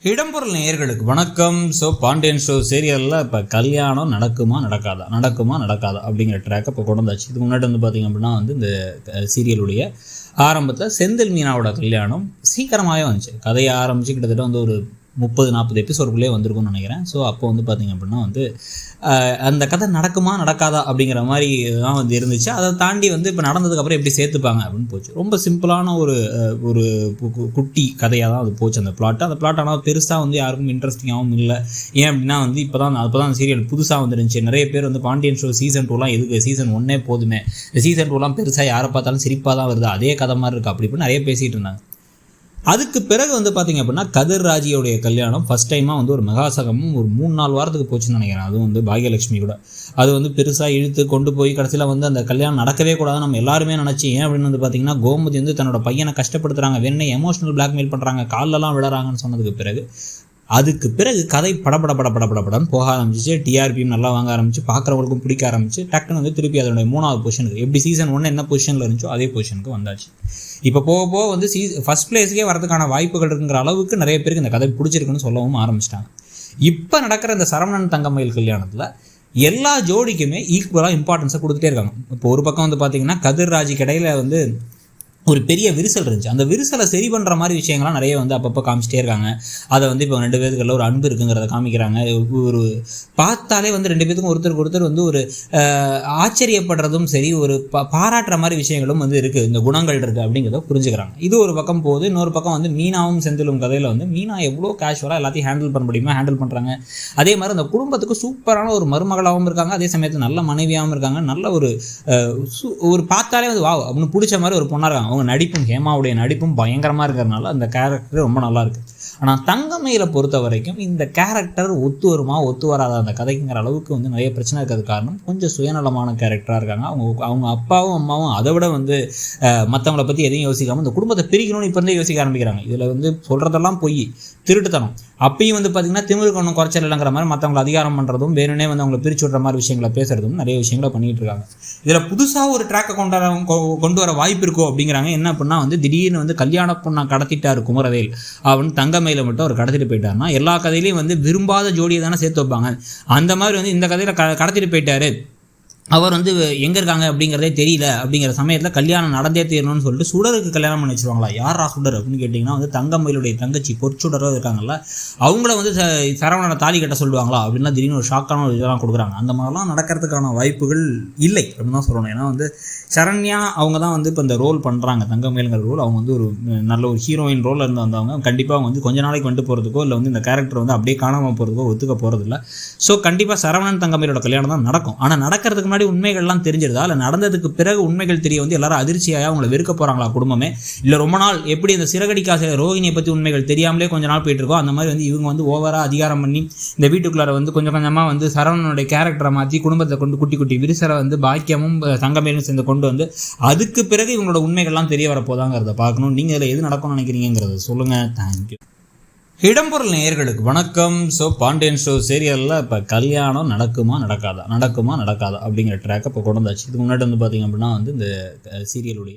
இடம்பொருள் நேயர்களுக்கு வணக்கம். ஸோ பாண்டியன் ஷோ சீரியலில் இப்போ கல்யாணம் நடக்குமா நடக்காதா அப்படிங்கிற ட்ராக்கை இப்போ கொண்டு வந்தாச்சு. இதுக்கு முன்னாடி பார்த்திங்க அப்படின்னா இந்த சீரியலுடைய ஆரம்பத்தில் செந்தில் மீனாவோட கல்யாணம் சீக்கிரமாகவே வந்துச்சு. கதையை ஆரம்பித்து கிட்டத்தட்ட ஒரு 30-40 எபிசோடுக்குள்ளே வந்திருக்கும்னு நினைக்கிறேன். ஸோ அப்போ பார்த்திங்க அப்படின்னா அந்த கதை நடக்குமா நடக்காதா அப்படிங்கிற மாதிரி தான் இருந்துச்சு. அதை தாண்டி இப்போ நடந்ததுக்கப்புறம் எப்படி சேர்த்துப்பாங்க அப்படின்னு போச்சு. ரொம்ப சிம்பிளான ஒரு குட்டி கதையாக தான் அது போச்சு அந்த பிளாட். அந்த பிளாட் ஆனால் பெருசாக யாருக்கும் இன்ட்ரெஸ்டிங்காகவும் இல்லை. ஏன் அப்படின்னா அப்போ தான் சீரியல் புதுசாக வந்துருந்துச்சு. நிறைய பேர் பாண்டியன் ஷோ சீசன் 2லாம் எதுக்கு, சீசன் 1 போதுமே, சீசன் 2லாம் பெருசாக யாரை பார்த்தாலும் சிரிப்பாக தான் வருது, அதே கதை மாதிரி இருக்குது அப்படி இப்படி நிறைய பேசிகிட்டு இருந்தாங்க. அதுக்கு பிறகு பார்த்திங்க அப்படின்னா கதிர் ராஜியோடைய கல்யாணம் ஃபஸ்ட் டைமாக ஒரு மெகாசகமும் ஒரு 3-4 வாரத்துக்கு போச்சுன்னு நினைக்கிறேன். அதுவும் பாகியலட்சுமி கூட அது பெருசாக இழுத்து கொண்டு போய் கடைசியில் அந்த கல்யாணம் நடக்கவே கூடாது நம்ம எல்லாருமே நினச்சி. ஏன் அப்படின்னு பார்த்திங்கன்னா கோமதி தன்னோட பையனை கஷ்டப்படுத்துகிறாங்க, வேணே எமோஷனல் பிளாக்மெயில் பண்ணுறாங்க, காலெல்லாம் விழறாங்கன்னு சொன்னதுக்கு பிறகு அதுக்கு பிறகு கதை படப்படன்னு போக ஆரம்பிச்சிச்சு. டிஆர்பியும் நல்லா வாங்க ஆரம்பிச்சு, பார்க்குறவங்களுக்கும் பிடிக்க ஆரம்பிச்சு. டக்குன்னு திருப்பி அதனுடைய 3வது பொசிஷனுக்கு எப்படி சீசன் 1 என்ன பொசிஷனில் இருந்துச்சோ அதே பொசிஷனுக்கு வந்தாச்சு. இப்போ போக ஃபஸ்ட் பிளேஸுக்கே வரதுக்கான வாய்ப்புகள் இருக்குங்கிற அளவுக்கு நிறைய பேருக்கு இந்த கதை பிடிச்சிருக்குன்னு சொல்லவும் ஆரம்பிச்சிட்டாங்க. இப்போ நடக்கிற இந்த சரவணன் தங்கமயில் கல்யாணத்தில் எல்லா ஜோடிக்குமே ஈக்குவலாக இம்பார்ட்டன்ஸை கொடுத்துட்டே இருக்காங்க. இப்போ ஒரு பக்கம் பார்த்திங்கன்னா கதிர் ராஜிக்கு இடையில் ஒரு பெரிய விரிசல் இருந்துச்சு. அந்த விரிசலை சரி பண்ணுற மாதிரி விஷயங்கள்லாம் நிறைய அப்பப்போ காமிச்சிட்டே இருக்காங்க. அதை இப்போ 2 பேருக்குள்ள ஒரு அன்பு இருக்குங்கிறத காமிக்கிறாங்க. ஒரு பார்த்தாலே 2 பேருக்கும் ஒருத்தருக்கு ஒருத்தர் ஒரு ஆச்சரியப்படுறதும் சரி, ஒரு பாராட்டுற மாதிரி விஷயங்களும் இருக்குது, இந்த குணங்கள் இருக்குது அப்படிங்கிறத புரிஞ்சுக்கிறாங்க. இது ஒரு பக்கம் போகுது. இன்னொரு பக்கம் மீனாவும் செந்திலும் கதையில் மீனா எவ்வளோ கேஷுவலாக எல்லாத்தையும் ஹேண்டில் பண்ண முடியுமா ஹேண்டில் பண்ணுறாங்க. அதே மாதிரி அந்த குடும்பத்துக்கு சூப்பரான ஒரு மருமகளாகவும் இருக்காங்க, அதே சமயத்தில் நல்ல மனைவியாகவும் இருக்காங்க. நல்ல ஒரு பார்த்தாலே வா அப்படின்னு பிடிச்ச மாதிரி ஒரு பொண்ணாக இருக்காங்க. அவங்க நடிப்பும், ஹேமாவுடைய நடிப்பும் பயங்கரமாக இருக்கிறதுனால அந்த கேரக்டர் ரொம்ப நல்லா இருக்குது. ஆனால் தங்கமயிலை பொறுத்த வரைக்கும் இந்த கேரக்டர் ஒத்து வராத அந்த கதைக்குங்கிற அளவுக்கு நிறைய பிரச்சனை இருக்கிறது காரணம் கொஞ்சம் சுயநலமான கேரக்டராக இருக்காங்க. அவங்க அப்பாவும் அம்மாவும் அதை விட மற்றவங்களை பற்றி எதையும் யோசிக்காமல் இந்த குடும்பத்தை பிரிக்கணும்னு இப்போ யோசிக்க ஆரம்பிக்கிறாங்க. இதில் சொல்கிறதெல்லாம் பொய், திருட்டுத்தனம். அப்பயும் பார்த்திங்கன்னா திமிருக்கு ஒன்றும் குறைச்சல் இல்லைங்கிற மாதிரி மற்றவங்களை அதிகாரம் பண்ணுறதும், வேணும்னே அவங்களை பிரித்து விடுற மாதிரி விஷயங்களை பேசுகிறதும் நிறைய விஷயங்களை பண்ணிகிட்டு இருக்காங்க. இதில் புதுசாக ஒரு ட்ராக்கை கொண்டு வர வாய்ப்பு இருக்கோ அப்படிங்கிறாங்க. என்ன அப்படின்னா திடீர்னு கல்யாண பொண்ணை கடத்திட்டார் குமரவேல் அவன் தங்கமயில மட்டும் அவர் கடத்திட்டு போயிட்டாருன்னா எல்லா கதையிலையும் விரும்பாத ஜோடியை தானே சேர்த்து வைப்பாங்க. அந்த மாதிரி இந்த கதையில் கடத்திட்டு போயிட்டாரு, அவர் எங்கே இருக்காங்க அப்படிங்கிறதே தெரியல அப்படிங்கிற சமயத்தில் கல்யாணம் நடந்தே தீரணும்னு சொல்லிட்டு சுடருக்கு கல்யாணம் பண்ணி வச்சுருவாங்களா. யாரா சுடர் அப்படின்னு கேட்டிங்கன்னா தங்கமயிலுடைய தங்கச்சி பொற்சுடரோ இருக்காங்கல்ல, அவங்கள சரவணனை தாலி கட்ட சொல்லுவாங்களா அப்படின்னா திடீர்னு ஒரு ஷாக்கான ஒரு இதெல்லாம் கொடுக்குறாங்க. அந்த மாதிரிலாம் நடக்கிறதுக்கான வாய்ப்புகள் இல்லை அப்படின்னு தான் சொல்லணும். ஏன்னா சரண்யா அவங்க தான் இப்போ இந்த ரோல் பண்ணுறாங்க, தங்கமயிலுங்கிற ரோல். அவங்க ஒரு நல்ல ஒரு ஹீரோயின் ரோலில் இருந்து வந்தவங்க. கண்டிப்பாக கொஞ்ச நாளைக்கு போகிறதுக்கோ இல்லை இந்த கேரக்டர் அப்படியே காணாமல் போகிறதுக்கோ ஒத்துக்க போகிறதில்ல. ஸோ கண்டிப்பாக சரவணன் தங்கமயிலோட கல்யாணம் தான் நடக்கும். ஆனால் நடக்கிறதுக்கு உண்மைகள்லாம் தெரிஞ்சிருதா, இல்லை நடந்ததுக்கு பிறகு உண்மைகள் தெரிய எல்லாரும் அதிர்ச்சியாக அவங்களை வெறுக்க போகிறாங்களா குடும்பமே, இல்லை ரொம்ப நாள் எப்படி இந்த சிறகடிக்காச ரோஹிணியை பற்றி உண்மைகள் தெரியாமலே கொஞ்ச நாள் போயிட்டு இருக்கோம், அந்த மாதிரி இவங்க ஓவராக அதிகாரம் பண்ணி இந்த வீட்டுக்குள்ளார கொஞ்சம் கொஞ்சமாக சரவணனுடைய கேரக்டரை மாற்றி குடும்பத்தை கொண்டு குட்டி விரிசலை பாக்கியமும் தங்கமயிலும் சேர்ந்து கொண்டு அதுக்கு பிறகு இவங்களோட உண்மைகள்லாம் தெரிய வரப்போதாங்கிறத பார்க்கணும். நீங்கள் இதில் எது நடக்கும்னு நினைக்கிறீங்கிறத சொல்லுங்கள். தேங்க்யூ. இடம்பொருள் நேயர்களுக்கு வணக்கம். ஸோ பாண்டியன் ஷோ சீரியலில் இப்போ கல்யாணம் நடக்குமா நடக்காதா அப்படிங்கிற ட்ராக்கை இப்போ கொண்டு வந்தாச்சு. இதுக்கு முன்னாடி பார்த்திங்க அப்படின்னா இந்த சீரியலுடைய